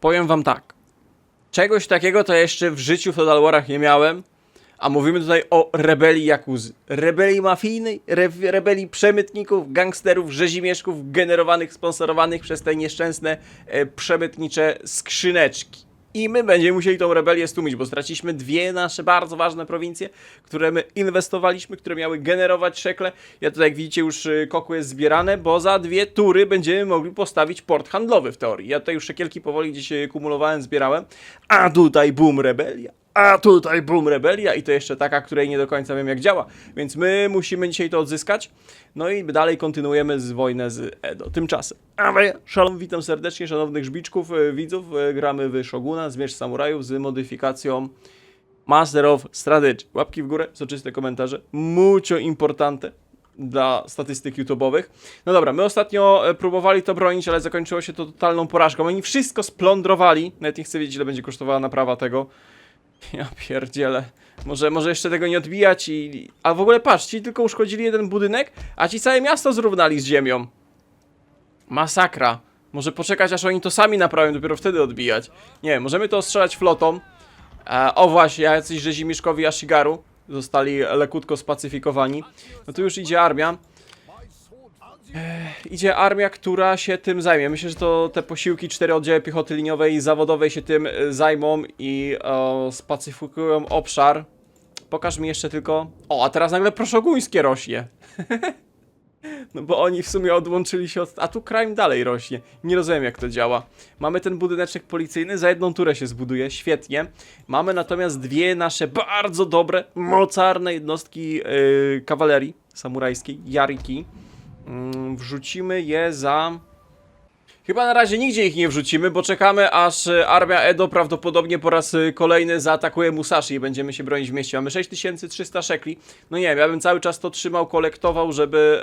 powiem wam tak. Czegoś takiego to jeszcze w życiu w Total Warach nie miałem. A mówimy tutaj o rebelii Jakuzy. Rebelii mafijnej, rebelii przemytników, gangsterów, rzezimieszków generowanych, sponsorowanych przez te nieszczęsne przemytnicze skrzyneczki. I my będziemy musieli tą rebelię stłumić, bo straciliśmy dwie nasze bardzo ważne prowincje, które my inwestowaliśmy, które miały generować szekle. Ja tutaj, jak widzicie, już koku jest zbierane, bo za 2 tury będziemy mogli postawić port handlowy w teorii. Ja tutaj już szekielki powoli gdzieś kumulowałem, zbierałem, a tutaj boom, rebelia. A tutaj boom, rebelia i to jeszcze taka, której nie do końca wiem jak działa, więc my musimy dzisiaj to odzyskać, no i dalej kontynuujemy wojnę z Edo. Tymczasem, witam serdecznie szanownych żbiczków, widzów, gramy w Shoguna, Zmierzch Samurajów z modyfikacją Master of Strategy. Łapki w górę, soczyste komentarze, mucho importante dla statystyk YouTube'owych. No dobra, my ostatnio próbowali to bronić, ale zakończyło się to totalną porażką. Oni wszystko splądrowali, nawet nie chcę wiedzieć, ile będzie kosztowała naprawa tego. Ja pierdzielę. Może jeszcze tego nie odbijać i... A w ogóle patrz, ci tylko uszkodzili jeden budynek, a ci całe miasto zrównali z ziemią. Masakra. Może poczekać, aż oni to sami naprawią, dopiero wtedy odbijać. Nie, możemy to ostrzelać flotą. O właśnie, jacyś rzezimieszkowi Ashigaru zostali lekutko spacyfikowani. No tu już idzie armia. Idzie armia, która się tym zajmie. Myślę, że to te posiłki, 4 oddziały piechoty liniowej i zawodowej się tym zajmą i spacyfikują obszar. Pokaż mi jeszcze tylko... O, a teraz nagle proszoguńskie rośnie. No bo oni w sumie odłączyli się od... A tu crime dalej rośnie. Nie rozumiem, jak to działa. Mamy ten budyneczek policyjny, za 1 turę się zbuduje, świetnie. Mamy natomiast 2 nasze bardzo dobre, mocarne jednostki kawalerii samurajskiej, Yariki. Wrzucimy je za... Chyba na razie nigdzie ich nie wrzucimy, bo czekamy, aż armia Edo prawdopodobnie po raz kolejny zaatakuje Musashi i będziemy się bronić w mieście. Mamy 6300 szekli. No nie wiem, ja bym cały czas to trzymał, kolektował, żeby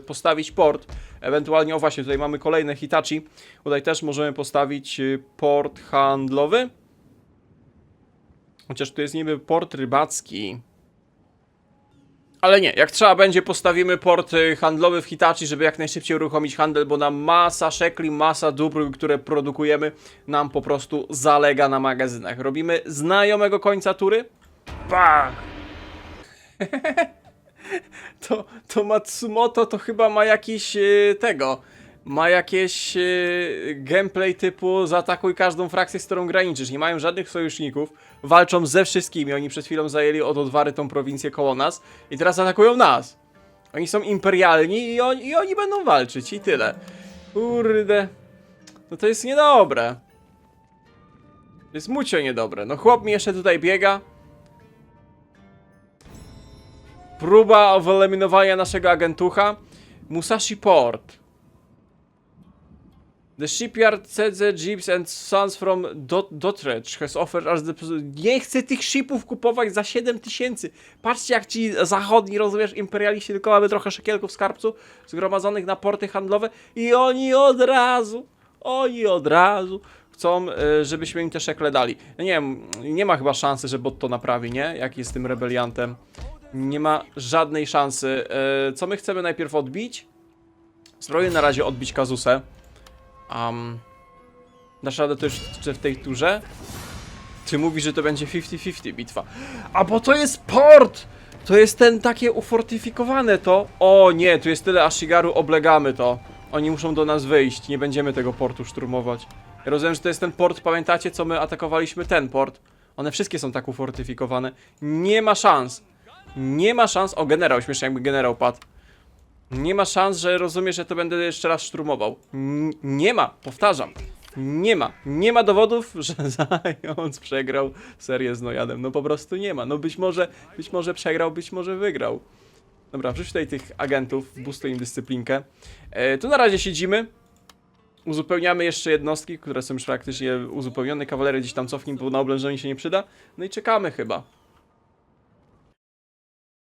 postawić port. Ewentualnie, o właśnie, tutaj mamy kolejne Hitachi. Tutaj też możemy postawić port handlowy. Chociaż tu jest niby port rybacki. Ale nie, jak trzeba będzie, postawimy port handlowy w Hitachi, żeby jak najszybciej uruchomić handel, bo nam masa szekli, masa dóbr, które produkujemy, nam po prostu zalega na magazynach. Robimy znajomego końca tury. Bach! to Matsumoto to chyba ma jakiś ma jakieś gameplay typu zaatakuj każdą frakcję, z którą graniczysz. Nie mają żadnych sojuszników, walczą ze wszystkimi. Oni przed chwilą zajęli od Odwary tą prowincję koło nas i teraz atakują nas. Oni są imperialni i oni będą walczyć i tyle. Kurde. No to jest niedobre. To jest mucio niedobre. No chłop mi jeszcze tutaj biega. Próba wyeliminowania naszego agentucha. Musashi Port. The shipyard Cedze Jeeps and Sons from Dotrech has offered us the... Nie chcę tych shipów kupować za 7000. Patrzcie, jak ci zachodni, rozumiesz, imperialiści, tylko mamy trochę szekielków skarbcu zgromadzonych na porty handlowe i oni od razu chcą, żebyśmy im te szekle dali. No nie wiem, nie ma chyba szansy, że bot to naprawi, nie? Jak jest tym rebeliantem. Nie ma żadnej szansy. Co my chcemy najpierw odbić? Spróbuję na razie odbić Kazusę. Dasz radę to jeszcze w tej turze? Ty mówisz, że to będzie 50-50 bitwa. A bo to jest port! To jest ten takie ufortyfikowane to. O nie, tu jest tyle Ashigaru, oblegamy to. Oni muszą do nas wyjść, nie będziemy tego portu szturmować. Ja rozumiem, że to jest ten port, pamiętacie, co my atakowaliśmy? Ten port. One wszystkie są tak ufortyfikowane. Nie ma szans. Nie ma szans. O, generał, śmiesznie jakby generał padł. Nie ma szans, że rozumiesz, że to będę jeszcze raz szturmował. Nie ma, powtarzam. Nie ma dowodów, że Zając przegrał serię z Nojadem. No po prostu nie ma. No być może przegrał, być może wygrał. Dobra, wrzuć tutaj tych agentów, boostuj im dyscyplinkę. Tu na razie siedzimy. Uzupełniamy jeszcze jednostki, które są już praktycznie uzupełnione. Kawalery gdzieś tam cofnij, bo na oblężenie się nie przyda. No i czekamy chyba.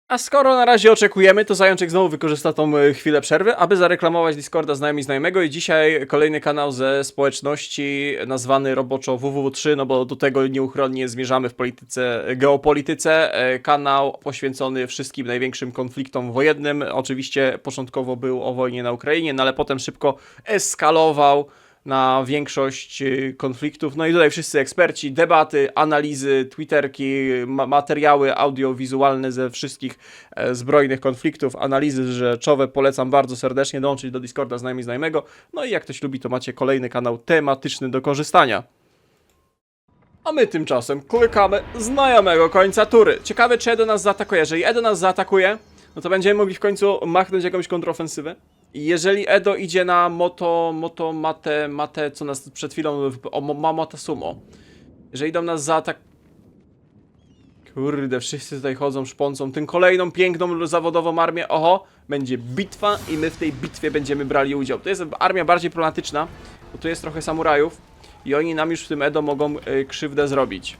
A skoro na razie oczekujemy, to Zajączek znowu wykorzysta tą chwilę przerwy, aby zareklamować Discorda znajomego i dzisiaj kolejny kanał ze społeczności nazwany roboczo WW3, no bo do tego nieuchronnie zmierzamy w geopolityce. Kanał poświęcony wszystkim największym konfliktom wojennym. Oczywiście początkowo był o wojnie na Ukrainie, no ale potem szybko eskalował na większość konfliktów. No i tutaj wszyscy eksperci, debaty, analizy, twitterki, materiały audiowizualne ze wszystkich zbrojnych konfliktów, analizy rzeczowe. Polecam bardzo serdecznie dołączyć do Discorda znajomego. No i jak ktoś lubi, to macie kolejny kanał tematyczny do korzystania. A my tymczasem klikamy znajomego końca tury. Ciekawe, czy Edo nas zaatakuje. Jeżeli Edo nas zaatakuje, no to będziemy mogli w końcu machnąć jakąś kontrofensywę. I jeżeli Edo idzie na mate, co nas przed chwilą... Mata sumo. Jeżeli idą nas zaatakować... Kurde, wszyscy tutaj chodzą, szpącą tym kolejną piękną, zawodową armię. Oho, będzie bitwa i my w tej bitwie będziemy brali udział. To jest armia bardziej problematyczna, bo tu jest trochę samurajów i oni nam już w tym Edo mogą krzywdę zrobić.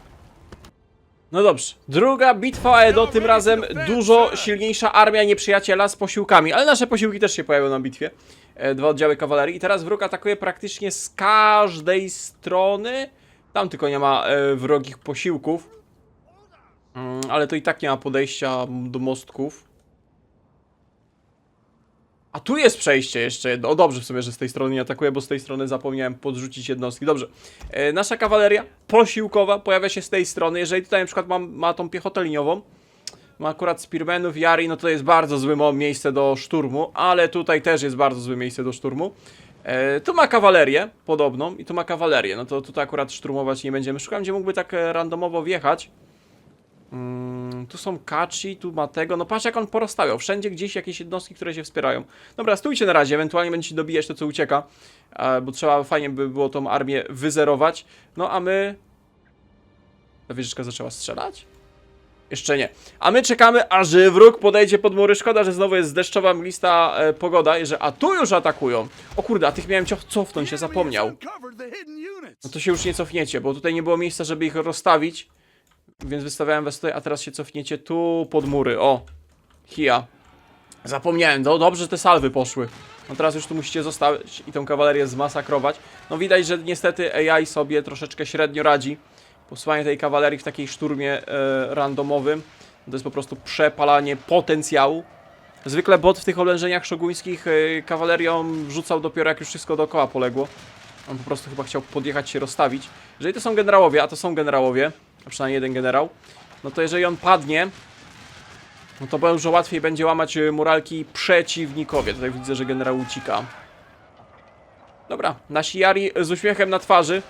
No dobrze, druga bitwa Edo, tym razem dużo silniejsza armia nieprzyjaciela z posiłkami, ale nasze posiłki też się pojawią na bitwie. 2 oddziały kawalerii i teraz wróg atakuje praktycznie z każdej strony. Tam tylko nie ma wrogich posiłków. Ale to i tak nie ma podejścia do mostków. A tu jest przejście jeszcze jedno. O, dobrze w sumie, że z tej strony nie atakuje, bo z tej strony zapomniałem podrzucić jednostki. Dobrze. Nasza kawaleria posiłkowa pojawia się z tej strony. Jeżeli tutaj na przykład ma tą piechotę liniową, ma akurat spearmenów, Yari, no to jest bardzo złe miejsce do szturmu, ale tutaj też jest bardzo złe miejsce do szturmu. Tu ma kawalerię podobną i tu ma kawalerię. No to tutaj akurat szturmować nie będziemy. Szukam, gdzie mógłby tak randomowo wjechać. Tu są kaci, tu ma tego. No patrz, jak on porozstawiał. Wszędzie gdzieś jakieś jednostki, które się wspierają. Dobra, stójcie na razie, ewentualnie będziecie dobijać to, co ucieka. Bo trzeba, fajnie by było tą armię wyzerować. No a my... Ta wieżyczka zaczęła strzelać? Jeszcze nie. A my czekamy, aż wróg podejdzie pod mury. Szkoda, że znowu jest deszczowa, mglista pogoda. A tu już atakują. O kurde, a tych miałem cofnąć, się zapomniał. No to się już nie cofniecie, bo tutaj nie było miejsca, żeby ich rozstawić. Więc wystawiałem was tutaj, a teraz się cofniecie tu pod mury. O! Hia. Zapomniałem, dobrze te salwy poszły. No teraz już tu musicie zostać i tą kawalerię zmasakrować. No widać, że niestety AI sobie troszeczkę średnio radzi. Posłanie tej kawalerii w takiej szturmie randomowym. To jest po prostu przepalanie potencjału. Zwykle bot w tych oblężeniach szoguńskich kawalerią rzucał dopiero jak już wszystko dookoła poległo. On po prostu chyba chciał podjechać się rozstawić. Jeżeli to są generałowie, a to są generałowie, a przynajmniej jeden generał, no to jeżeli on padnie, no to dużo łatwiej będzie łamać muralki przeciwnikowie. Tutaj widzę, że generał ucieka. Dobra, nasi Yari z uśmiechem na twarzy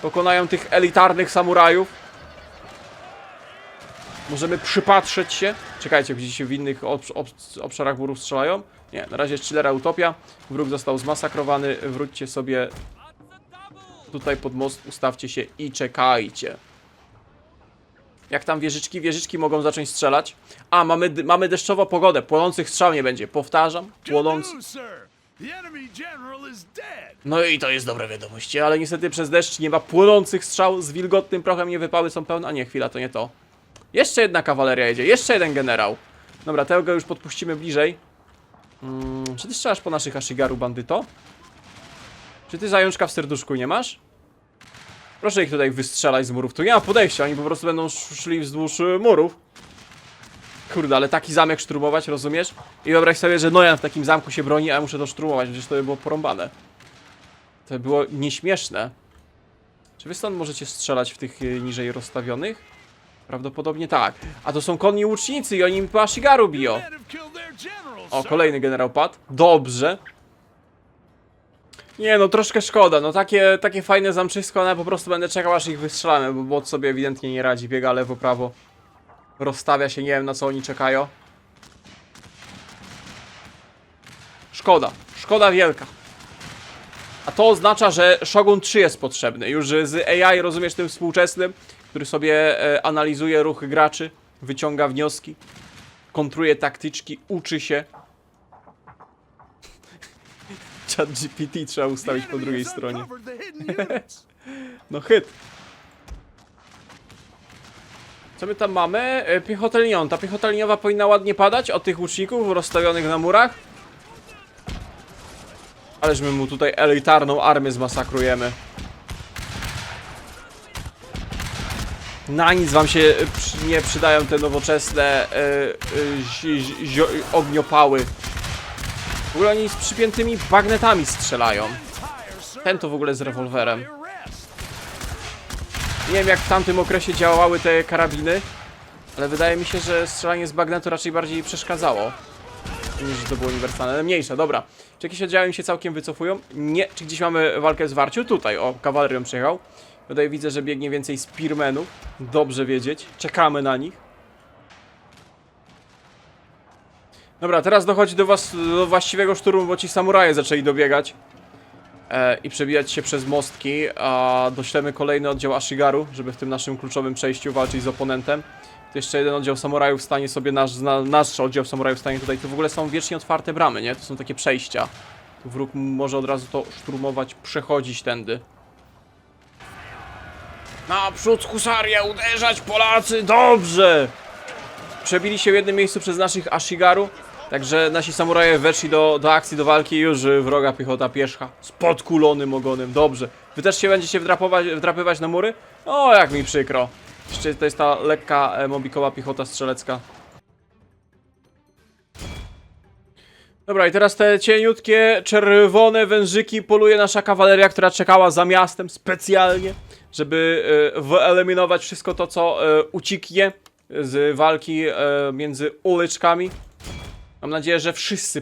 pokonają tych elitarnych samurajów. Możemy przypatrzeć się. Czekajcie, gdzieś się w innych obszarach murów strzelają. Nie, na razie jest chillera utopia. Wróg został zmasakrowany. Wróćcie sobie tutaj pod most, ustawcie się i czekajcie. Jak tam wieżyczki? Wieżyczki mogą zacząć strzelać. A, mamy deszczową pogodę. Płonących strzał nie będzie. Powtarzam, płonący. No i to jest dobre wiadomości, ale niestety przez deszcz nie ma płonących strzał. Z wilgotnym prochem nie wypały są pełne. A nie, chwila, to nie to. Jeszcze jedna kawaleria jedzie, jeszcze jeden generał. Dobra, tego już podpuścimy bliżej. Czy ty strzelasz po naszych Ashigaru, bandyto? Czy ty zajączka w serduszku nie masz? Proszę ich tutaj wystrzelać z murów. Tu nie ma podejścia, oni po prostu będą szli wzdłuż murów. Kurde, ale taki zamek szturmować, rozumiesz? I wyobraź sobie, że Nojan w takim zamku się broni, a ja muszę to szturmować, przecież to by było porąbane. To by było nieśmieszne. Czy wy stąd możecie strzelać w tych niżej rozstawionych? Prawdopodobnie tak. A to są konni łucznicy i oni mi po Ashigaru biją. O, kolejny generał padł. Dobrze. Nie no, troszkę szkoda. No takie fajne zamczysko, ale po prostu będę czekał, aż ich wystrzelamy, bo bot sobie ewidentnie nie radzi. Biega lewo, prawo. Rozstawia się, nie wiem na co oni czekają. Szkoda. Szkoda wielka. A to oznacza, że Shogun 3 jest potrzebny. Już z AI, rozumiesz, tym współczesnym, który sobie analizuje ruchy graczy, wyciąga wnioski, kontruje taktyczki, uczy się. ChatGPT trzeba ustawić po drugiej stronie. No hit. Co my tam mamy? Piechota liniowa. Ta piechota liniowa powinna ładnie padać od tych łuczników rozstawionych na murach. Ależ my mu tutaj elitarną armię zmasakrujemy. Na nic wam się nie przydają te nowoczesne ogniopały. W ogóle oni z przypiętymi bagnetami strzelają. Ten to w ogóle z rewolwerem. Nie wiem jak w tamtym okresie działały te karabiny, ale wydaje mi się, że strzelanie z bagnetu raczej bardziej przeszkadzało niż to było uniwersalne, ale mniejsza, dobra. Czy jakieś oddziały mi się całkiem wycofują? Nie. Czy gdzieś mamy walkę z Warciu? Tutaj, o, kawalerią przyjechał. Tutaj widzę, że biegnie więcej spearmenów. Dobrze wiedzieć. Czekamy na nich. Dobra, teraz dochodzi do właściwego szturmu, bo ci samuraje zaczęli dobiegać. I przebijać się przez mostki, a doślemy kolejny oddział Ashigaru, żeby w tym naszym kluczowym przejściu walczyć z oponentem. To jeszcze jeden oddział samurajów stanie sobie, nasz oddział samurajów stanie tutaj. Tu w ogóle są wiecznie otwarte bramy, nie? To są takie przejścia. Tu wróg może od razu to szturmować, przechodzić tędy. Naprzód husaria, uderzać Polacy, dobrze! Przebili się w jednym miejscu przez naszych Ashigaru. Także nasi samuraje weszli do akcji, do walki. Już wroga piechota pierzcha z podkulonym ogonem. Dobrze. Wy też się będziecie wdrapywać na mury? O, jak mi przykro. Jeszcze to jest ta lekka mobikowa piechota strzelecka. Dobra, i teraz te cieniutkie, czerwone wężyki poluje nasza kawaleria, która czekała za miastem specjalnie, żeby wyeliminować wszystko to, co ucieknie z walki między uliczkami. Mam nadzieję, że wszyscy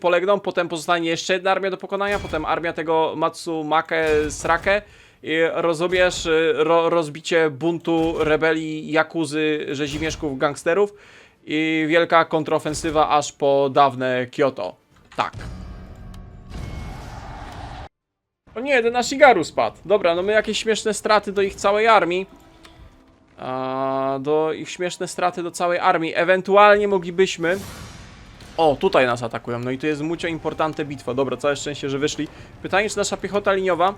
polegną, potem pozostanie jeszcze jedna armia do pokonania, potem armia tego Matsumake Srake i rozumiesz, rozbicie buntu, rebelii, jakuzy, rzezimieszków, gangsterów i wielka kontrofensywa aż po dawne Kyoto. Tak. O nie, jeden Ashigaru spadł. Dobra, no my jakieś śmieszne straty do ich całej armii. Do całej armii. Ewentualnie moglibyśmy... O, tutaj nas atakują. No i tu jest mucho importante bitwa. Dobra, całe szczęście, że wyszli. Pytanie, czy nasza piechota liniowa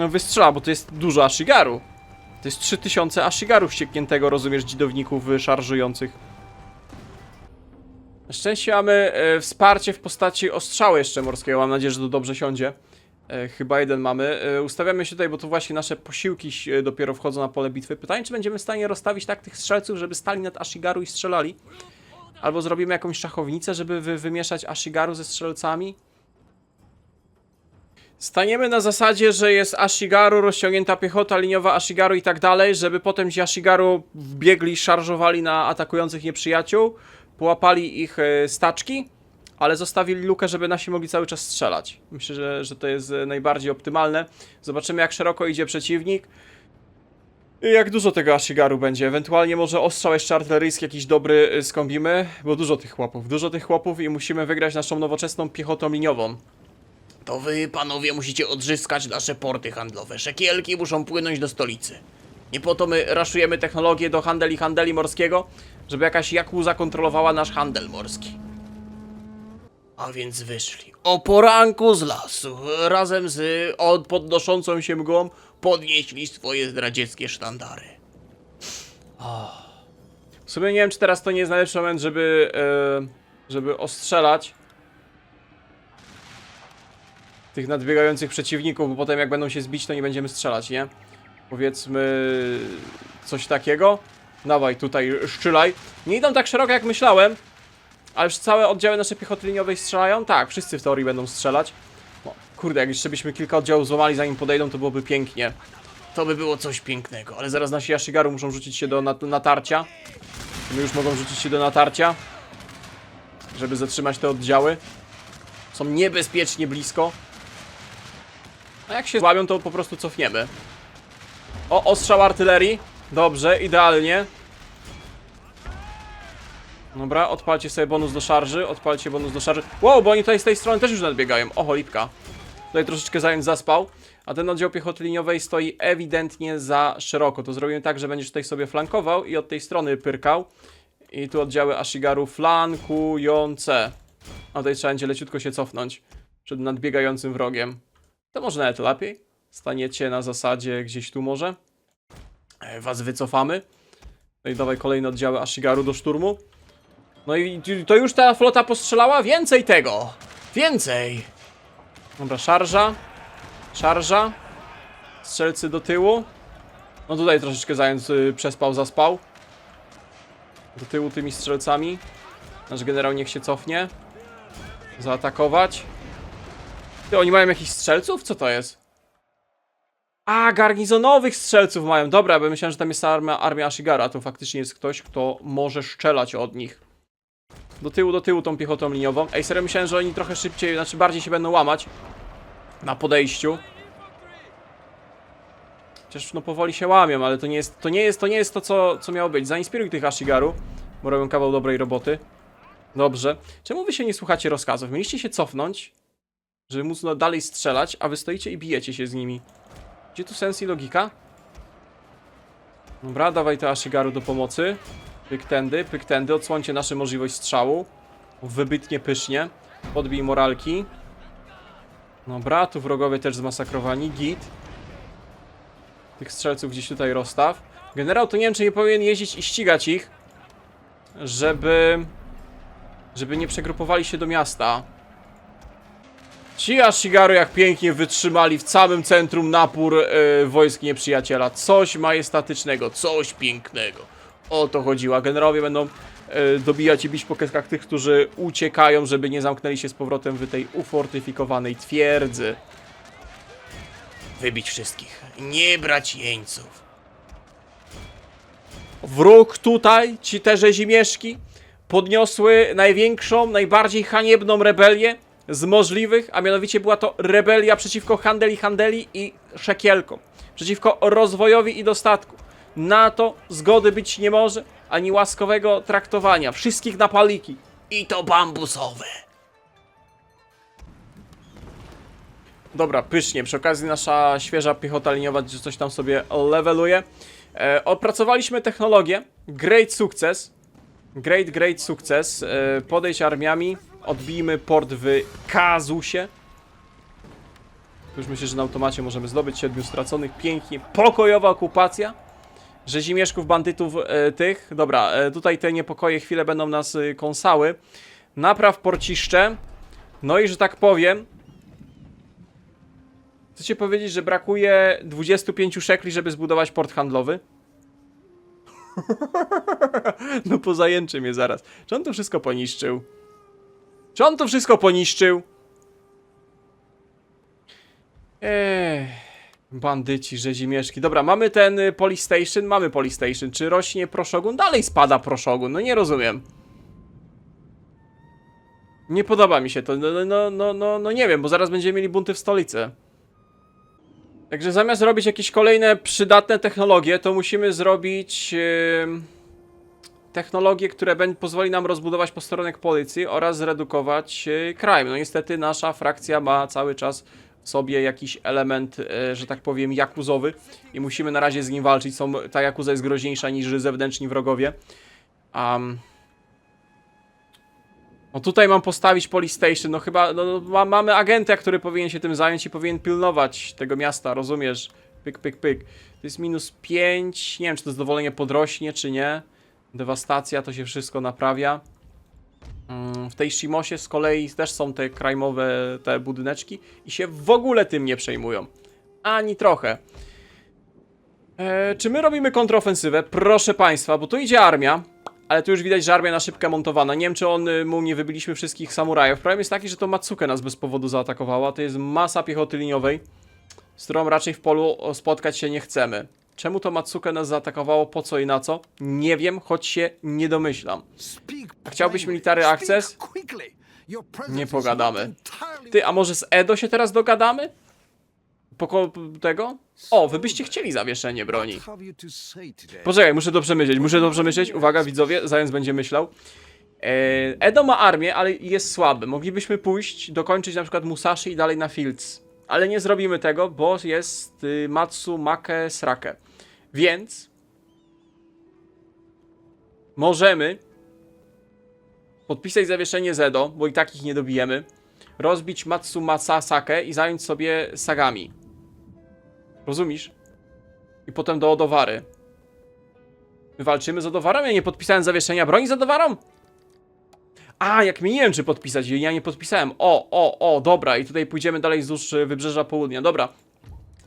wystrzela, bo to jest dużo Ashigaru. To jest 3000 Ashigarów ściekniętego, rozumiesz, dzidowników szarżujących. Na szczęście mamy wsparcie w postaci ostrzału jeszcze morskiego. Mam nadzieję, że to dobrze siądzie. Chyba jeden mamy. Ustawiamy się tutaj, bo tu właśnie nasze posiłki dopiero wchodzą na pole bitwy. Pytanie, czy będziemy w stanie rozstawić tak tych strzelców, żeby stali nad Ashigaru i strzelali? Albo zrobimy jakąś szachownicę, żeby wymieszać Ashigaru ze strzelcami? Staniemy na zasadzie, że jest Ashigaru, rozciągnięta piechota liniowa Ashigaru i tak dalej, żeby potem ci Ashigaru wbiegli, szarżowali na atakujących nieprzyjaciół, połapali ich staczki, ale zostawili lukę, żeby nasi mogli cały czas strzelać. Myślę, że to jest najbardziej optymalne. Zobaczymy, jak szeroko idzie przeciwnik. I jak dużo tego Ashigaru będzie. Ewentualnie może ostrzał jeszcze artyleryjski jakiś dobry skąpimy, bo dużo tych chłopów i musimy wygrać naszą nowoczesną piechotą liniową. To wy, panowie, musicie odzyskać nasze porty handlowe. Szekielki muszą płynąć do stolicy. Nie po to my raszujemy technologię do handeli morskiego, żeby jakaś jakuza kontrolowała nasz handel morski. A więc wyszli. O poranku z lasu, razem z podnoszącą się mgłą, podnieśli swoje zdradzieckie sztandary. W sumie nie wiem, czy teraz to nie jest najlepszy moment, żeby ostrzelać tych nadbiegających przeciwników, bo potem jak będą się zbić, to nie będziemy strzelać, nie? Powiedzmy coś takiego. Dawaj, tutaj szczylaj. Nie idą tak szeroko, jak myślałem. Ale już całe oddziały naszej piechoty liniowej strzelają? Tak, wszyscy w teorii będą strzelać. No, kurde, jak jeszcze byśmy kilka oddziałów złamali, zanim podejdą, to byłoby pięknie. To by było coś pięknego, ale zaraz nasi Ashigaru muszą rzucić się do natarcia. My już mogą rzucić się do natarcia, żeby zatrzymać te oddziały. Są niebezpiecznie blisko. A jak się złamią, to po prostu cofniemy. O, ostrzał artylerii. Dobrze, idealnie. Dobra, odpalcie sobie bonus do szarży. Wow, bo oni tutaj z tej strony też już nadbiegają. O, cholipka. Tutaj troszeczkę zając zaspał. A ten oddział piechoty liniowej stoi ewidentnie za szeroko. To zrobimy tak, że będziesz tutaj sobie flankował i od tej strony pyrkał. I tu oddziały Ashigaru flankujące. A tutaj trzeba będzie leciutko się cofnąć przed nadbiegającym wrogiem. To może nawet lepiej. Staniecie na zasadzie gdzieś tu może. Was wycofamy. No i dawaj kolejne oddziały Ashigaru do szturmu. No i to już ta flota postrzelała? Więcej tego! Więcej! Dobra, szarża. Szarża. Strzelcy do tyłu. No tutaj troszeczkę zając przespał, zaspał. Do tyłu tymi strzelcami. Nasz generał niech się cofnie. Zaatakować. Ty, oni mają jakichś strzelców? Co to jest? A, garnizonowych strzelców mają. Dobra, bo myślałem, że tam jest armia Ashigara. To faktycznie jest ktoś, kto może strzelać od nich. Do tyłu tą piechotą liniową. Ej, serio myślałem, że oni trochę szybciej, znaczy bardziej się będą łamać na podejściu. Chociaż no powoli się łamią, ale to nie jest to, co miało być. Zainspiruj tych Ashigaru, bo robią kawał dobrej roboty. Dobrze. Czemu wy się nie słuchacie rozkazów? Mieliście się cofnąć, żeby móc dalej strzelać, a wy stoicie i bijecie się z nimi. Gdzie tu sens i logika? Dobra, dawaj te Ashigaru do pomocy. Pyk tędy, odsłońcie naszą możliwość strzału. Wybitnie pysznie. Podbij moralki. Dobra, tu wrogowie też zmasakrowani. Git. Tych strzelców gdzieś tutaj rozstaw. Generał to nie wiem, czy nie powinien jeździć i ścigać ich, żeby nie przegrupowali się do miasta. Ci Ashigaru jak pięknie wytrzymali w samym centrum napór wojsk nieprzyjaciela. Coś majestatycznego, coś pięknego. O to chodziło. A generałowie będą dobijać i bić po keskach tych, którzy uciekają, żeby nie zamknęli się z powrotem w tej ufortyfikowanej twierdzy. Wybić wszystkich. Nie brać jeńców. Wróg tutaj, ci te rzezimieszki, podniosły największą, najbardziej haniebną rebelię z możliwych, a mianowicie była to rebelia przeciwko handeli i szekielkom. Przeciwko rozwojowi i dostatku. Na to zgody być nie może, ani łaskowego traktowania. Wszystkich na paliki. I to bambusowe. Dobra, pysznie. Przy okazji nasza świeża piechota liniowa coś tam sobie leveluje. Opracowaliśmy technologię. Great sukces. Great sukces. Podejść armiami. Odbijmy port w Kazusie. Już myślę, że na automacie możemy zdobyć 7 straconych. Pięknie. Pokojowa okupacja. Rzezimieszków, bandytów tych. Dobra, tutaj te niepokoje chwilę będą nas kąsały. Napraw porciszcze. No i że tak powiem, chcecie powiedzieć, że brakuje 25 szekli, żeby zbudować port handlowy? No pozajęczy mnie zaraz. Czy on to wszystko poniszczył? Czy on to wszystko poniszczył? Bandyci, rzezimieszki. Dobra, mamy ten police station? Mamy police station. Czy rośnie proszogun? Dalej spada proszogun. No nie rozumiem. Nie podoba mi się to. No nie wiem, bo zaraz będziemy mieli bunty w stolicy. Także zamiast robić jakieś kolejne przydatne technologie, to musimy zrobić technologie, które pozwoli nam rozbudować posterunek policji oraz zredukować crime. No niestety nasza frakcja ma cały czas w sobie jakiś element, że tak powiem, jakuzowy i musimy na razie z nim walczyć. Ta jakuza jest groźniejsza niż zewnętrzni wrogowie. No tutaj mam postawić police station, no chyba, mamy agenta, który powinien się tym zająć i powinien pilnować tego miasta, rozumiesz? Pyk. To jest -5, nie wiem, czy to zadowolenie podrośnie, czy nie. Dewastacja, to się wszystko naprawia. W tej Shimosie z kolei też są te crime'owe, te budyneczki i się w ogóle tym nie przejmują. Ani trochę. Czy my robimy kontrofensywę? Proszę państwa, bo tu idzie armia. Ale tu już widać, że armia na szybkę montowana. Nie wiem, czy mu nie wybiliśmy wszystkich samurajów. Problem jest taki, że to Matsuke nas bez powodu zaatakowała. To jest masa piechoty liniowej, z którą raczej w polu spotkać się nie chcemy. Czemu to Matsuke nas zaatakowało, po co i na co? Nie wiem, choć się nie domyślam. Chciałbyś military access? Nie pogadamy. Ty, a może z Edo się teraz dogadamy? Tego? O, wy byście chcieli zawieszenie broni. Poczekaj, muszę to przemyśleć. Uwaga, widzowie, zając będzie myślał. Edo ma armię, ale jest słaby. Moglibyśmy pójść, dokończyć na przykład Musashi i dalej na Fields. Ale nie zrobimy tego, bo jest Matsumake Srake. Więc możemy podpisać zawieszenie z Edo, bo i tak ich nie dobijemy. Rozbić Matsumasasake i zająć sobie Sagami. Rozumiesz? I potem do Odowary. My walczymy z Odowarą? Ja nie podpisałem zawieszenia broni z Odowarą? A, jak mi nie wiem, czy podpisać. Ja nie podpisałem. Dobra. I tutaj pójdziemy dalej wzdłuż Wybrzeża Południa. Dobra.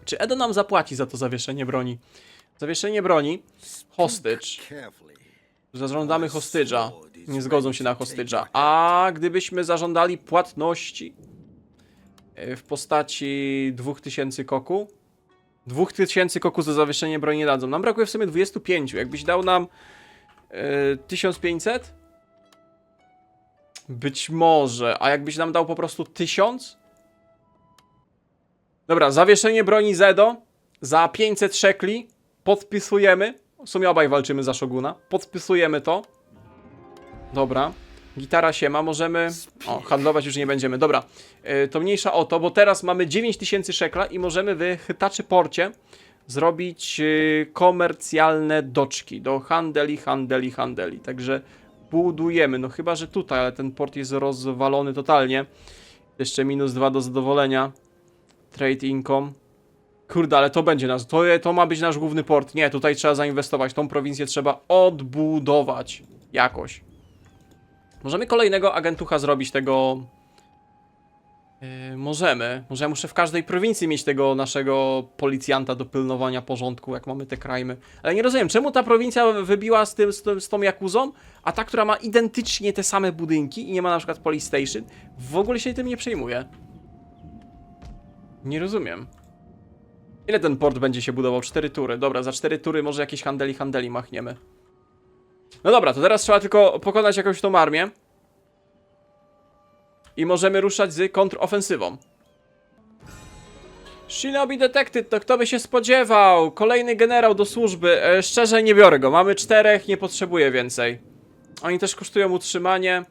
Czy Edo nam zapłaci za to zawieszenie broni? Zawieszenie broni. Hostage. Zażądamy hostage'a. Nie zgodzą się na hostage'a. A gdybyśmy zażądali płatności? w postaci 2000 koku. 2000 koku za zawieszenie broni nie dadzą. Nam brakuje w sumie 25. Jakbyś dał nam 1500? Być może. A jakbyś nam dał po prostu 1000? Dobra, zawieszenie broni Zedo za 500 szekli. Podpisujemy. W sumie obaj walczymy za Shoguna. Podpisujemy to. Dobra. Gitara siema, możemy... O, handlować już nie będziemy. Dobra, to mniejsza o to, bo teraz mamy 9000 szekla i możemy w Hitachi Porcie zrobić komercjalne doczki do handeli. Także budujemy. No chyba, że tutaj, ale ten port jest rozwalony totalnie. Jeszcze -2 do zadowolenia. Trade income. Kurde, ale to będzie nasz... To ma być nasz główny port. Nie, tutaj trzeba zainwestować. Tą prowincję trzeba odbudować. Jakoś. Możemy kolejnego agentucha zrobić tego... możemy. Może ja muszę w każdej prowincji mieć tego naszego policjanta do pilnowania porządku, jak mamy te krajmy. Ale nie rozumiem, czemu ta prowincja wybiła z tą Jakuzą, a ta, która ma identycznie te same budynki i nie ma na przykład police station, w ogóle się tym nie przejmuje. Nie rozumiem. Ile ten port będzie się budował? 4 tury. Dobra, za 4 tury może jakieś handeli machniemy. No dobra, to teraz trzeba tylko pokonać jakąś tą armię. I możemy ruszać z kontrofensywą. Shinobi Detected, to kto by się spodziewał? Kolejny generał do służby. Szczerze nie biorę go. Mamy 4, nie potrzebuję więcej. Oni też kosztują utrzymanie.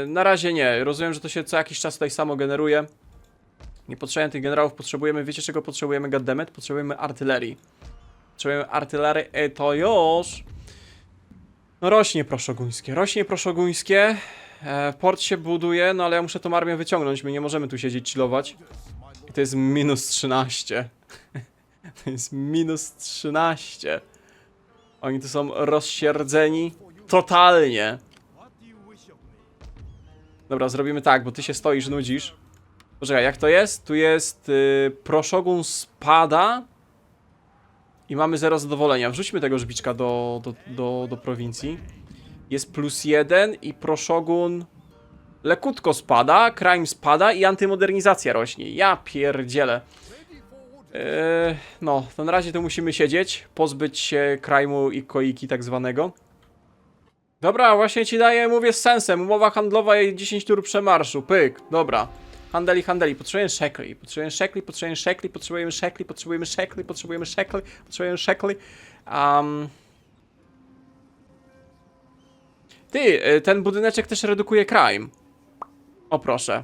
Na razie nie. Rozumiem, że to się co jakiś czas tutaj samo generuje. Nie potrzebujemy tych generałów, potrzebujemy, wiecie czego potrzebujemy, goddammit? Potrzebujemy artylerii. Potrzebujemy artylerii, to już. No rośnie proszoguńskie. Port się buduje, no ale ja muszę tą armię wyciągnąć, my nie możemy tu siedzieć, chillować. I to jest -13. To jest -13. Oni tu są rozsierdzeni totalnie. Dobra, zrobimy tak, bo ty się stoisz, nudzisz. Poczekaj, jak to jest? Tu jest proszogun spada. I mamy 0 zadowolenia. Wrzućmy tego żbiczka do prowincji. Jest +1 i proszogun lekutko spada, crime spada i antymodernizacja rośnie. Ja pierdzielę. No, to na razie tu musimy siedzieć, pozbyć się crime'u i koiki tak zwanego. Dobra, właśnie ci daję, mówię z sensem. Umowa handlowa i 10 tur przemarszu. Pyk, dobra. Handeli. Potrzebujemy szekli. Ty, ten budyneczek też redukuje crime. O proszę.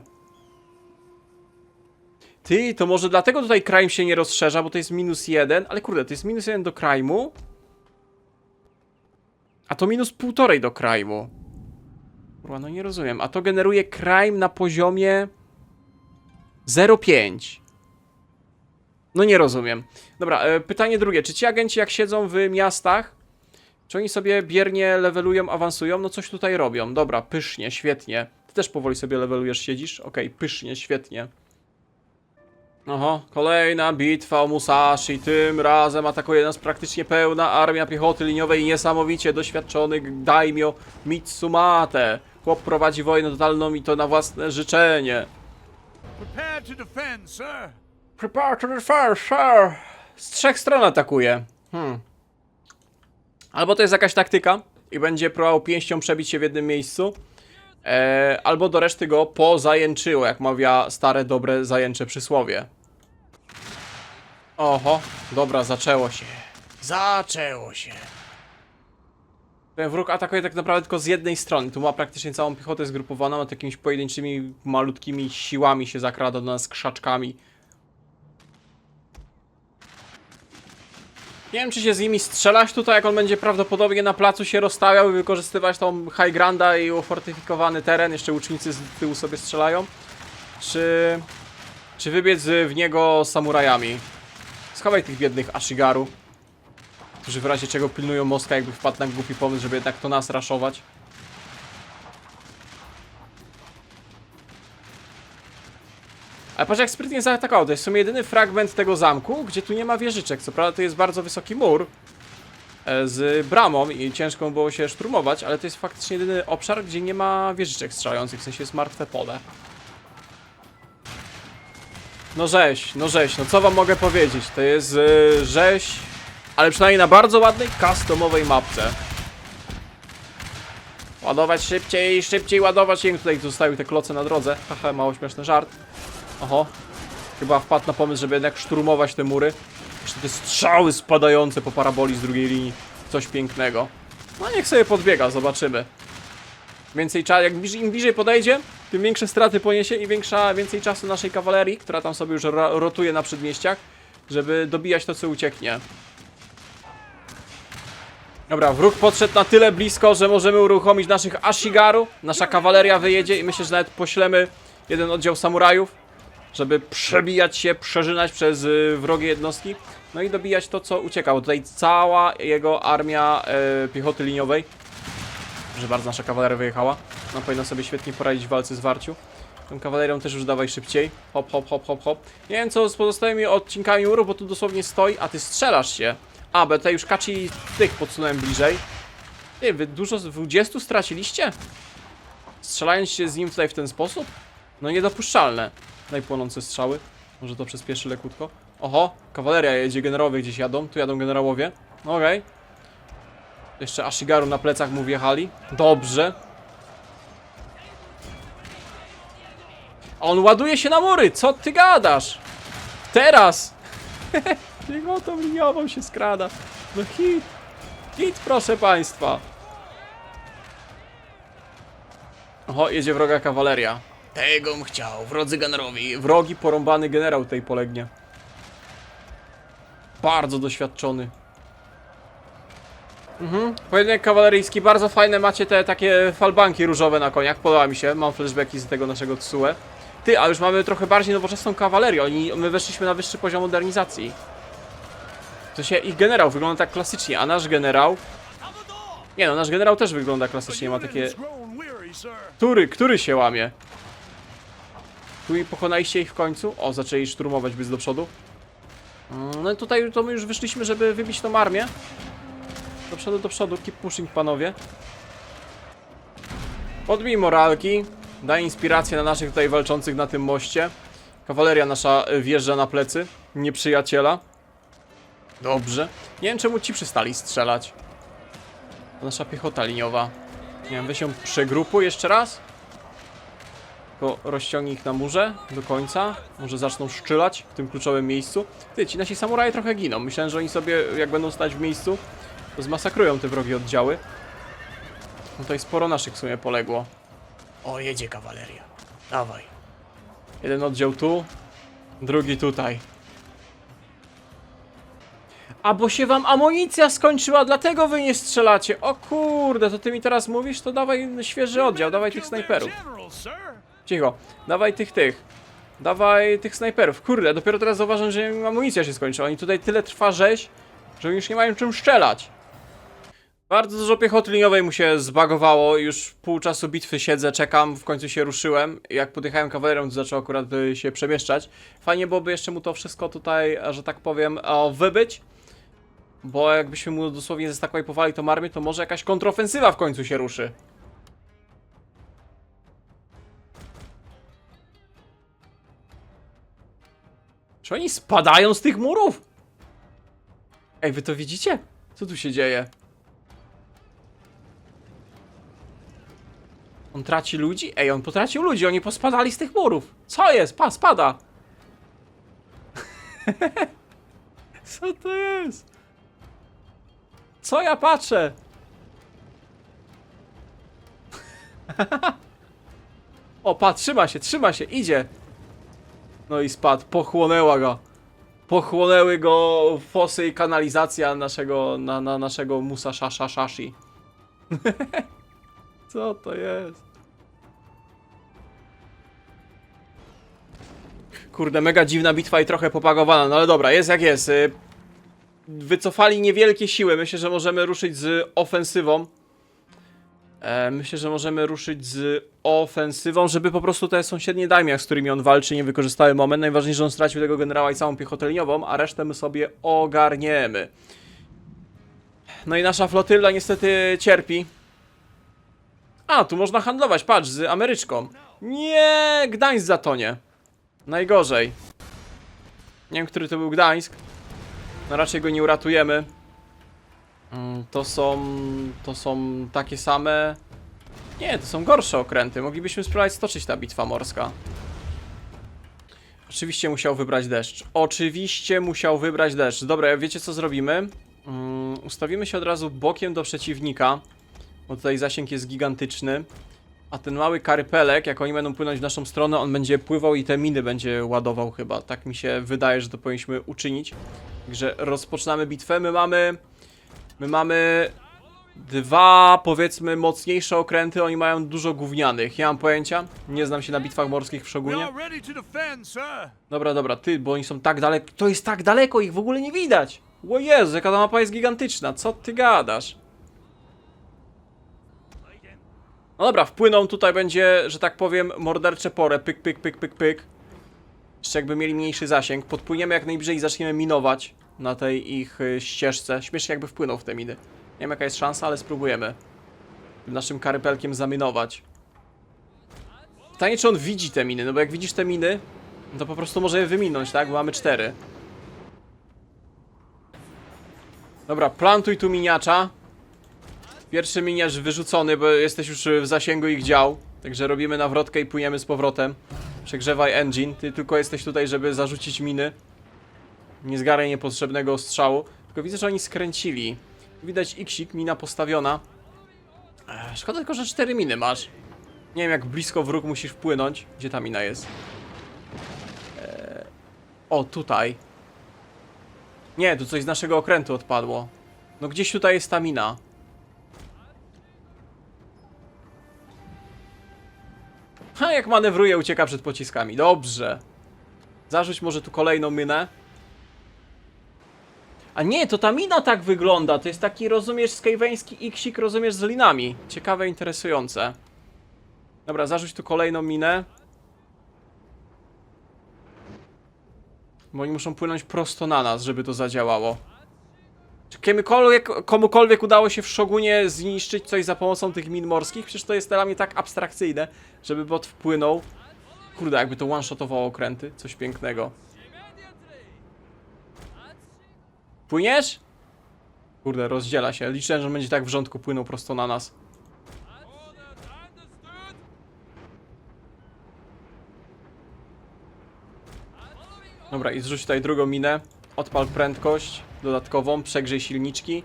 Ty, to może dlatego tutaj crime się nie rozszerza, bo to jest -1, ale kurde, to jest -1 do crime'u. A to -1,5 do crime'u. Kurwa, no nie rozumiem. A to generuje crime na poziomie 0,5. No nie rozumiem. Dobra, pytanie drugie. Czy ci agenci jak siedzą w miastach, czy oni sobie biernie levelują, awansują? No coś tutaj robią. Dobra, pysznie, świetnie. Ty też powoli sobie levelujesz, siedzisz? Okej, pysznie, świetnie. Oho, kolejna bitwa o Musashi. Tym razem atakuje nas praktycznie pełna armia piechoty liniowej. Niesamowicie doświadczony daimyo Mitsumate. Chłop prowadzi wojnę totalną i to na własne życzenie. Prepare to defend, sir. Prepare to defend, sir. Z 3 stron atakuje. Albo to jest jakaś taktyka i będzie próbował pięścią przebić się w jednym miejscu, albo do reszty go pozajęczyło, jak mawia stare, dobre zajęcze przysłowie. Oho, dobra, zaczęło się. Ten wróg atakuje tak naprawdę tylko z jednej strony. Tu ma praktycznie całą piechotę zgrupowaną, a takimiś pojedynczymi, malutkimi siłami się zakrada do nas, krzaczkami. Nie wiem, czy się z nimi strzelać tutaj, jak on będzie prawdopodobnie na placu się rozstawiał i wykorzystywać tą high granda i ufortyfikowany teren. Jeszcze łucznicy z tyłu sobie strzelają. Czy wybiec w niego samurajami. Schowaj tych biednych Ashigaru, którzy w razie czego pilnują Moska, jakby wpadł na głupi pomysł, żeby jednak to nas raszować. Ale patrz jak sprytnie zaatakował, to jest w sumie jedyny fragment tego zamku, gdzie tu nie ma wieżyczek. Co prawda to jest bardzo wysoki mur z bramą i ciężko było się szturmować, ale to jest faktycznie jedyny obszar, gdzie nie ma wieżyczek strzelających, w sensie jest martwe pole. No rzeź, no co wam mogę powiedzieć? To jest rzeź, ale przynajmniej na bardzo ładnej, customowej mapce. Ładować szybciej, szybciej ładować. Nie wiem, tutaj zostały te kloce na drodze. Haha, mało śmieszny żart. Oho. Chyba wpadł na pomysł, żeby jednak szturmować te mury. Jeszcze te strzały spadające po paraboli z drugiej linii. Coś pięknego. No niech sobie podbiega, zobaczymy. Więcej czasu, jak im bliżej podejdzie, tym większe straty poniesie i więcej czasu naszej kawalerii, która tam sobie już rotuje na przedmieściach, żeby dobijać to, co ucieknie. Dobra, wróg podszedł na tyle blisko, że możemy uruchomić naszych Ashigaru. Nasza kawaleria wyjedzie i myślę, że nawet poślemy jeden oddział samurajów, żeby przebijać się, przeżynać przez wrogie jednostki. No i dobijać to, co ucieka. Bo tutaj cała jego armia piechoty liniowej. Że bardzo nasza kawaleria wyjechała. No powinna sobie świetnie poradzić w walce z Warciu. Tą kawalerią też już dawaj szybciej. Hop, hop, hop, hop, hop. Nie wiem, co z pozostałymi odcinkami muru, bo tu dosłownie stoi, a ty strzelasz się. A, bo tutaj już kaci tych podsunąłem bliżej. Ty, wy dużo, 20 straciliście? Strzelając się z nim tutaj w ten sposób? No niedopuszczalne. Daj płonące strzały. Może to przyspieszy lekutko. Oho, kawaleria jedzie, generałowie gdzieś jadą. Tu jadą generałowie. Okej. Jeszcze Ashigaru na plecach mu wjechali. Dobrze. On ładuje się na mury! Co ty gadasz? Teraz! Piechotą liniową się skrada. No hit. Hit, proszę państwa. Oho, jedzie wroga kawaleria. Tegom chciał, wrodzy generowi. Wrogi, porąbany generał tutaj polegnie. Bardzo doświadczony. Pojedynek kawaleryjski, bardzo fajne. Macie te takie falbanki różowe na koniach. Podoba mi się, mam flashbacki z tego naszego Tsue. Ty, a już mamy trochę bardziej nowoczesną kawalerię. My weszliśmy na wyższy poziom modernizacji. To się ich generał wygląda tak klasycznie, a nasz generał... Nie no, nasz generał też wygląda klasycznie, ma takie... Który się łamie? Tu i pokonaliście ich w końcu? O, zaczęli szturmować bez do przodu. No i tutaj to my już wyszliśmy, żeby wybić tą armię. Do przodu, keep pushing, panowie. Podbij moralki. Daj inspirację na naszych tutaj walczących na tym moście. Kawaleria nasza wjeżdża na plecy nieprzyjaciela. Dobrze. Nie wiem, czemu ci przestali strzelać. To nasza piechota liniowa. Nie wiem, weź ją przegrupuj jeszcze raz. Tylko rozciągnij ich na murze do końca. Może zaczną szczylać w tym kluczowym miejscu. Ty, ci nasi samuraje trochę giną. Myślałem, że oni sobie, jak będą stać w miejscu, to zmasakrują te wrogie oddziały. No tutaj sporo naszych w sumie poległo. O, jedzie kawaleria. Dawaj. Jeden oddział tu, drugi tutaj. A bo się wam amunicja skończyła, dlatego wy nie strzelacie. O kurde, to ty mi teraz mówisz? To dawaj świeży oddział, dawaj tych snajperów. Cicho, dawaj tych. Dawaj tych snajperów. Kurde, dopiero teraz zauważam, że im amunicja się skończyła. Oni tutaj tyle trwa rzeź, że już nie mają czym strzelać. Bardzo dużo piechoty liniowej mu się zbagowało. Już pół czasu bitwy siedzę, czekam, w końcu się ruszyłem. Jak podjechałem kawalerią, to zaczął akurat się przemieszczać. Fajnie byłoby jeszcze mu to wszystko tutaj, że tak powiem, wybyć. Bo jakbyśmy mu dosłownie zestakowali tą armię, to może jakaś kontrofensywa w końcu się ruszy. Czy oni spadają z tych murów? Ej, wy to widzicie? Co tu się dzieje? On traci ludzi? Ej, on potracił ludzi, oni pospadali z tych murów. Co jest? Pa, spada. Co to jest? Co ja patrzę? O, pa, trzyma się, idzie. No i spadł, pochłonęła go. Pochłonęły go fosy i kanalizacja naszego Musashi. Co to jest? Kurde, mega dziwna bitwa i trochę popagowana, no ale dobra, jest jak jest. Wycofali niewielkie siły, myślę, że możemy ruszyć z ofensywą. Żeby po prostu te sąsiednie daimia, z którymi on walczy, nie wykorzystały moment. Najważniejsze, że on stracił tego generała i całą piechotę liniową, a resztę my sobie ogarniemy. No i nasza flotylla niestety cierpi. A, tu można handlować, patrz, z Ameryczką. Nie, Gdańsk zatonie. Najgorzej. Nie wiem, który to był Gdańsk. No raczej go nie uratujemy. To są takie same... Nie, to są gorsze okręty. Moglibyśmy spróbować stoczyć ta bitwa morska. Oczywiście musiał wybrać deszcz. Oczywiście musiał wybrać deszcz. Dobra, wiecie co zrobimy? Ustawimy się od razu bokiem do przeciwnika. Bo tutaj zasięg jest gigantyczny. A ten mały karypelek, jak oni będą płynąć w naszą stronę, on będzie pływał i te miny będzie ładował chyba. Tak mi się wydaje, że to powinniśmy uczynić. Także rozpoczynamy bitwę. My mamy dwa, powiedzmy, mocniejsze okręty. Oni mają dużo gównianych. Nie mam pojęcia. Nie znam się na bitwach morskich w We Szogunie. are ready to defend, sir. Dobra, ty, bo oni są tak daleko. To jest tak daleko, ich w ogóle nie widać. O Jezu, jaka ta mapa jest gigantyczna. Co ty gadasz? No dobra, wpłyną, tutaj będzie, że tak powiem, mordercze pole. Pyk, pyk, pyk, pyk, pyk. Jeszcze jakby mieli mniejszy zasięg. Podpłyniemy jak najbliżej i zaczniemy minować na tej ich ścieżce. Śmiesznie jakby wpłynął w te miny. Nie wiem jaka jest szansa, ale spróbujemy. Tym naszym karypelkiem zaminować. Pytanie, czy on widzi te miny, no bo jak widzisz te miny, no to po prostu może je wyminąć, tak? Bo mamy 4. Dobra, plantuj tu miniacza. Pierwszy miniacz wyrzucony, bo jesteś już w zasięgu ich dział. Także robimy nawrotkę i płyniemy z powrotem. Przegrzewaj engine. Ty tylko jesteś tutaj, żeby zarzucić miny. Nie zgaraj niepotrzebnego ostrzału. Tylko widzę, że oni skręcili. Widać X-ik, mina postawiona. Szkoda tylko, że 4 miny masz. Nie wiem, jak blisko wróg musisz wpłynąć. Gdzie ta mina jest? O, tutaj. Nie, tu coś z naszego okrętu odpadło. No gdzieś tutaj jest ta mina. Ha, jak manewruje, ucieka przed pociskami. Dobrze. Zarzuć może tu kolejną minę. A nie, to ta mina tak wygląda. To jest taki, rozumiesz, skejweński X-ik, rozumiesz, z linami. Ciekawe, interesujące. Dobra, zarzuć tu kolejną minę. Bo oni muszą płynąć prosto na nas, żeby to zadziałało. Czy komukolwiek udało się w Szogunie zniszczyć coś za pomocą tych min morskich? Przecież to jest dla mnie tak abstrakcyjne, żeby bot wpłynął. Kurde, jakby to one-shotowało okręty. Coś pięknego. Płyniesz? Kurde, rozdziela się. Liczyłem, że będzie tak w rządku płynął prosto na nas. Dobra, i zrzuć tutaj drugą minę. Odpal prędkość dodatkową, przegrzej silniczki.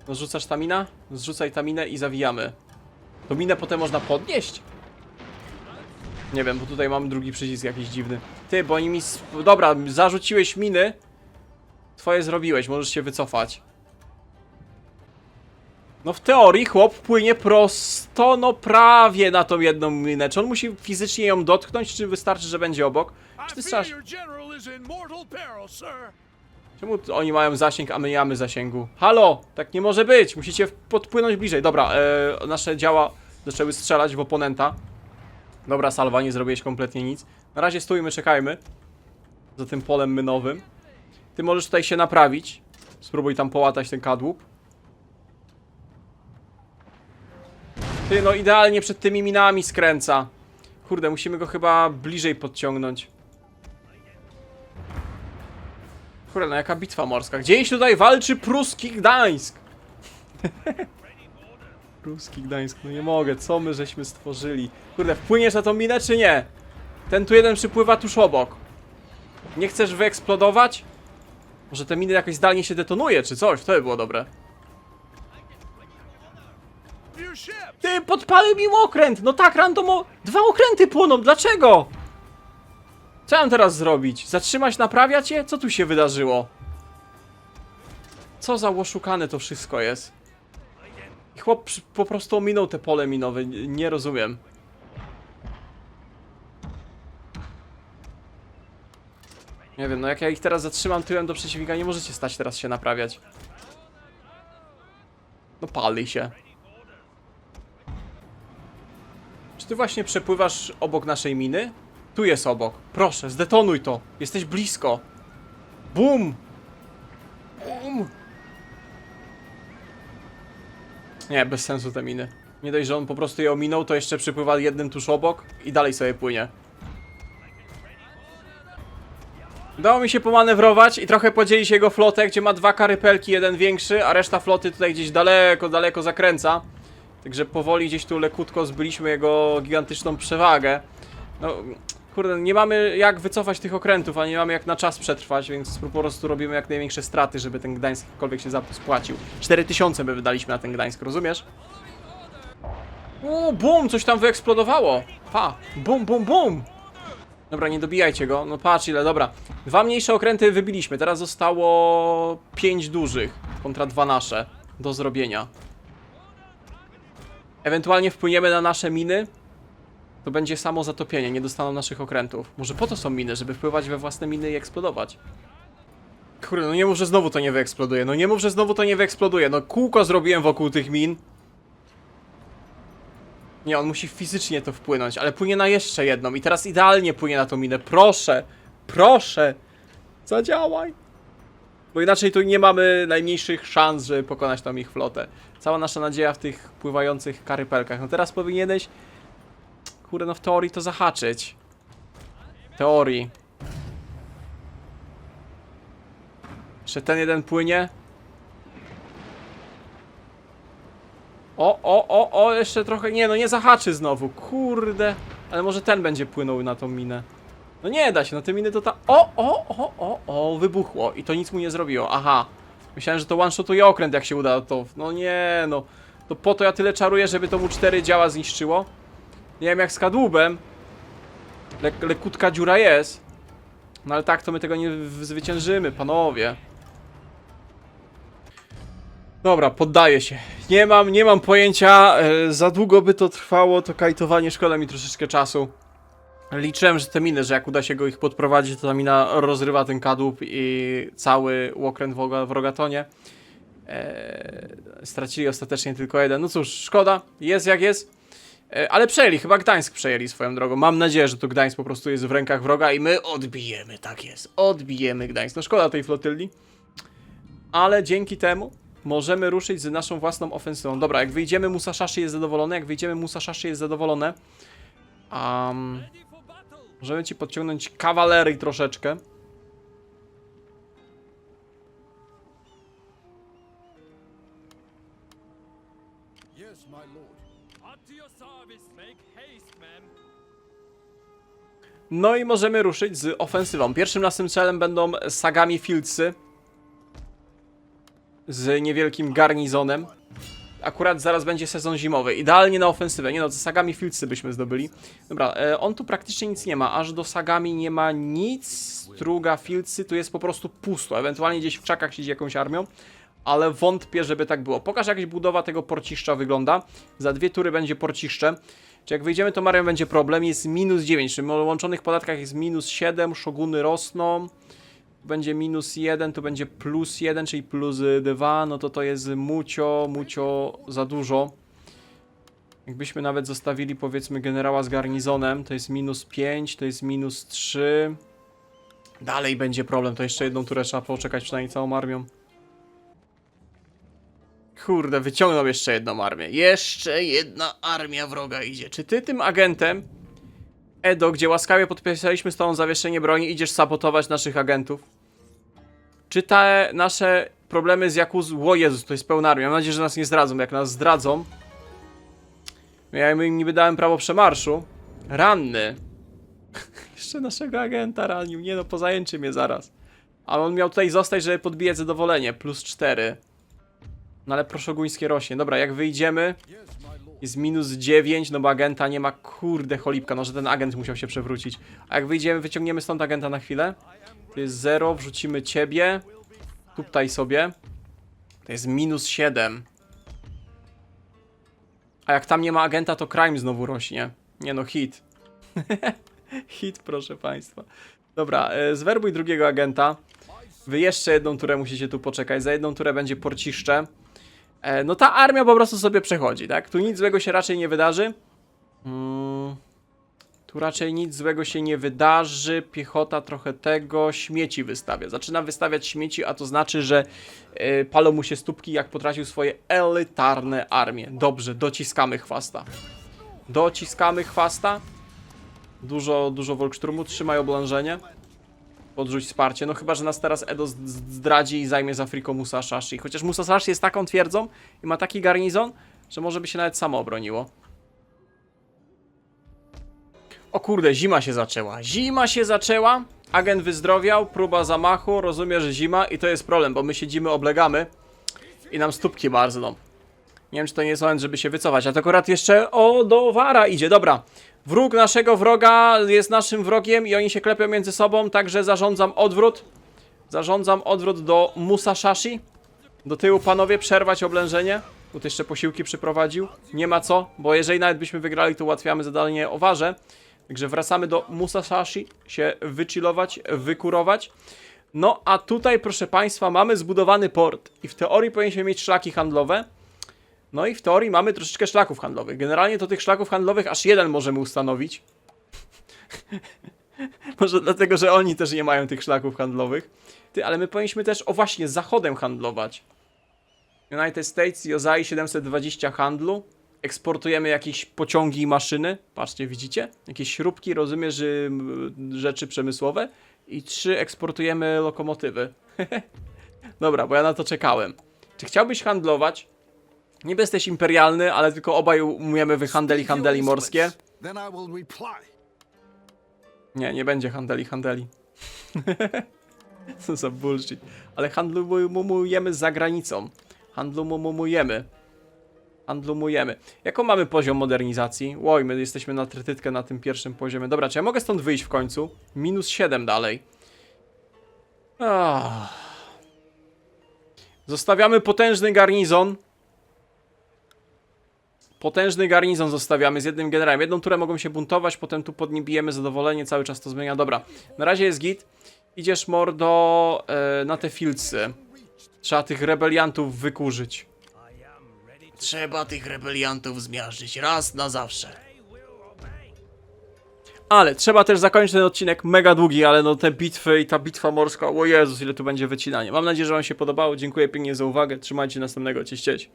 No zrzucasz ta mina? Zrzucaj ta minę i zawijamy. To minę potem można podnieść? Nie wiem, bo tutaj mam drugi przycisk jakiś dziwny. Ty, bo oni mi... Dobra, zarzuciłeś miny. Twoje zrobiłeś, możesz się wycofać. No w teorii chłop płynie prosto, no prawie na tą jedną minę. Czy on musi fizycznie ją dotknąć, czy wystarczy, że będzie obok? Czy ty I strzelasz? fear your general is in mortal peril, sir. Czemu oni mają zasięg, a my nie mamy zasięgu? Halo! Tak nie może być! Musicie podpłynąć bliżej. Dobra, nasze działa zaczęły strzelać w oponenta. Dobra, Salwa, nie zrobiłeś kompletnie nic. Na razie stójmy, czekajmy. Za tym polem mynowym. Ty możesz tutaj się naprawić. Spróbuj tam połatać ten kadłub. Ty, no idealnie przed tymi minami skręca. Kurde, musimy go chyba bliżej podciągnąć. Kurde, no jaka bitwa morska. Gdzieś tutaj walczy pruski Gdańsk. Pruski Gdańsk, no nie mogę. Co my żeśmy stworzyli? Kurde, wpłyniesz na tą minę, czy nie? Ten tu jeden przypływa tuż obok. Nie chcesz wyeksplodować? Może te miny jakoś zdalnie się detonuje, czy coś? To by było dobre. Your ship. Ty, podpalił mi okręt! No tak, randomo... 2 okręty płoną, dlaczego? Co ja mam teraz zrobić? Zatrzymać, naprawiać je? Co tu się wydarzyło? Co za oszukane to wszystko jest? I chłop po prostu ominął te pole minowe, nie rozumiem. Nie wiem, no jak ja ich teraz zatrzymam tyłem do przeciwnika, nie możecie stać teraz się naprawiać. No pali się. Czy ty właśnie przepływasz obok naszej miny? Tu jest obok. Proszę, zdetonuj to. Jesteś blisko. Bum! Bum! Nie, bez sensu te miny. Nie dość, że on po prostu je ominął, to jeszcze przypływa jednym tuż obok i dalej sobie płynie. Udało mi się pomanewrować i trochę podzielić jego flotę, gdzie ma 2 karypelki, jeden większy, a reszta floty tutaj gdzieś daleko, daleko zakręca. Także powoli gdzieś tu lekutko zbyliśmy jego gigantyczną przewagę. No, kurde, nie mamy jak wycofać tych okrętów, a nie mamy jak na czas przetrwać, więc po prostu robimy jak największe straty, żeby ten Gdańsk jakkolwiek się spłacił. 4000 by wydaliśmy na ten Gdańsk, rozumiesz? O, bum, coś tam wyeksplodowało. Pa, bum, bum, bum. Dobra, nie dobijajcie go. No patrz ile, dobra. 2 mniejsze okręty wybiliśmy, teraz zostało 5 dużych kontra 2 nasze do zrobienia. Ewentualnie wpłyniemy na nasze miny. To będzie samo zatopienie, nie dostaną naszych okrętów. Może po to są miny, żeby wpływać we własne miny i eksplodować. Kurde, no nie mów, że znowu to nie wyeksploduje. No nie mów, że znowu to nie wyeksploduje. No kółko zrobiłem wokół tych min. Nie, on musi fizycznie to wpłynąć, ale płynie na jeszcze jedną. I teraz idealnie płynie na tą minę. Proszę, proszę, zadziałaj. Bo inaczej tu nie mamy najmniejszych szans, żeby pokonać tam ich flotę. Cała nasza nadzieja w tych pływających karypelkach. No teraz powinieneś... Kurde, no w teorii to zahaczyć. W teorii. Jeszcze ten jeden płynie. O, jeszcze trochę... Nie, no nie zahaczy znowu. Kurde. Ale może ten będzie płynął na tą minę. No nie da się, no te miny to ta... O, wybuchło. I to nic mu nie zrobiło. Aha. Myślałem, że to one-shotuje okręt, jak się uda to... No nie, no. To po to ja tyle czaruję, żeby to mu 4 działa zniszczyło. Nie wiem jak z kadłubem. Lekutka dziura jest. No ale tak to my tego nie zwyciężymy, panowie. Dobra, poddaję się. Nie mam pojęcia. Za długo by to trwało, to kajtowanie szkoda mi troszeczkę czasu. Liczyłem, że te miny, że jak uda się go ich podprowadzić, to ta mina rozrywa ten kadłub i cały okręt w Rogatonie. Stracili ostatecznie tylko jeden. No cóż, szkoda. Jest jak jest. Ale przejęli, chyba Gdańsk przejęli swoją drogą. Mam nadzieję, że to Gdańsk po prostu jest w rękach wroga i my odbijemy, tak jest. Odbijemy Gdańsk. No szkoda tej flotyli. Ale dzięki temu możemy ruszyć z naszą własną ofensywą. Dobra, jak wyjdziemy, Musashi jest zadowolony. Jak wyjdziemy, Musashi jest zadowolone. Możemy ci podciągnąć kawalerii troszeczkę. Yes, my lord. No i możemy ruszyć z ofensywą. Pierwszym naszym celem będą Sagami Fieldsy z niewielkim garnizonem. Akurat zaraz będzie sezon zimowy. Idealnie na ofensywę. Nie no, z Sagami Fieldsy byśmy zdobyli. Dobra, on tu praktycznie nic nie ma. Aż do Sagami nie ma nic. Struga Fieldsy, tu jest po prostu pusto. Ewentualnie gdzieś w krzakach siedzi jakąś armią. Ale wątpię, żeby tak było. Pokaż, jak budowa tego porciszcza wygląda. Za 2 tury będzie porciszcze. Czy jak wyjdziemy, to Mariam będzie problem. Jest minus 9. Przy łączonych podatkach jest minus 7. Szoguny rosną. Tu będzie minus 1. Tu będzie plus 1, czyli plus 2. No to jest mucio za dużo. Jakbyśmy nawet zostawili, powiedzmy, generała z garnizonem, to jest minus 5. To jest minus 3. Dalej będzie problem. To jeszcze jedną turę trzeba poczekać, przynajmniej całą armią. Kurde, wyciągnął jeszcze jedną armię. Jeszcze jedna armia wroga idzie. Czy ty tym agentem, Edo, gdzie łaskawie podpisaliśmy z tobą zawieszenie broni, idziesz sabotować naszych agentów? Czy te nasze problemy z Yakuza... O Jezus, to jest pełna armia. Mam nadzieję, że nas nie zdradzą. Jak nas zdradzą... Ja im niby dałem prawo przemarszu. Ranny. Jeszcze naszego agenta ranił. Nie no, pozajęczy mnie zaraz. Ale on miał tutaj zostać, żeby podbijać zadowolenie. Plus 4. No ale proszoguńskie rośnie. Dobra, jak wyjdziemy, jest minus 9, no bo agenta nie ma, kurde cholipka, no że ten agent musiał się przewrócić. A jak wyjdziemy, wyciągniemy stąd agenta na chwilę. To jest 0, wrzucimy ciebie. Tutaj sobie. To jest minus 7. A jak tam nie ma agenta, to crime znowu rośnie. Nie no, hit. Hit, proszę państwa. Dobra, zwerbuj drugiego agenta. Wy jeszcze jedną turę musicie tu poczekać. Za jedną turę będzie porciszcze. No ta armia po prostu sobie przechodzi, tak? Tu nic złego się raczej nie wydarzy. Tu raczej nic złego się nie wydarzy. Piechota trochę tego. Śmieci wystawia. Zaczyna wystawiać śmieci, a to znaczy, że palą mu się stópki, jak potracił swoje elitarne armie. Dobrze, dociskamy chwasta. Dociskamy chwasta. Dużo Volkssturmu. Trzymaj oblężenie. podrzuć wsparcie. No chyba, że nas teraz Edo zdradzi i zajmie z Afryką Musashi. Chociaż Musashi jest taką twierdzą i ma taki garnizon, że może by się nawet samo obroniło. O kurde, zima się zaczęła. Zima się zaczęła. Agent wyzdrowiał, próba zamachu, rozumie, że zima i to jest problem, bo my siedzimy, oblegamy i nam stópki marzną. Nie wiem, czy to nie jest moment, żeby się wycofać. A to akurat jeszcze do Wara idzie. Dobra. Wróg naszego wroga jest naszym wrogiem i oni się klepią między sobą, także zarządzam odwrót. Zarządzam odwrót do Musashi. Do tyłu, panowie, przerwać oblężenie. Tu jeszcze posiłki przyprowadził. Nie ma co, bo jeżeli nawet byśmy wygrali, to ułatwiamy zadanie o Warze. Także wracamy do Musashi, się wychillować, wykurować. No a tutaj, proszę państwa, mamy zbudowany port. I w teorii powinniśmy mieć szlaki handlowe. No i w teorii mamy troszeczkę szlaków handlowych. Generalnie to tych szlaków handlowych aż jeden możemy ustanowić. Może dlatego, że oni też nie mają tych szlaków handlowych. Ty, ale my powinniśmy też, o właśnie, z Zachodem handlować. United States, Jozai 720 handlu. Eksportujemy jakieś pociągi i maszyny. Patrzcie, widzicie? Jakieś śrubki, rozumiesz, rzeczy przemysłowe. I 3 eksportujemy lokomotywy. Dobra, bo ja na to czekałem. Czy chciałbyś handlować? Niby jesteś imperialny, ale tylko obaj umiemy handeli morskie. Then I will reply. Nie, nie będzie handeli. Co za bullshit. Ale handlujemy za granicą. Handlujemy. Jaką mamy poziom modernizacji? Oj, my jesteśmy na trytytkę na tym pierwszym poziomie. Dobra, czy ja mogę stąd wyjść w końcu? -7 dalej. Zostawiamy potężny garnizon. Potężny garnizon zostawiamy z jednym generałem. Jedną turę mogą się buntować, potem tu pod nim bijemy, zadowolenie, cały czas to zmienia. Dobra, na razie jest git. Idziesz, mordo, na te fieldsy. Trzeba tych rebeliantów wykurzyć. Trzeba tych rebeliantów zmiażdżyć raz na zawsze. Ale trzeba też zakończyć ten odcinek, mega długi, ale no te bitwy i ta bitwa morska, o Jezus, ile tu będzie wycinania. Mam nadzieję, że wam się podobało. Dziękuję pięknie za uwagę. Trzymajcie następnego. Cześć, cześć.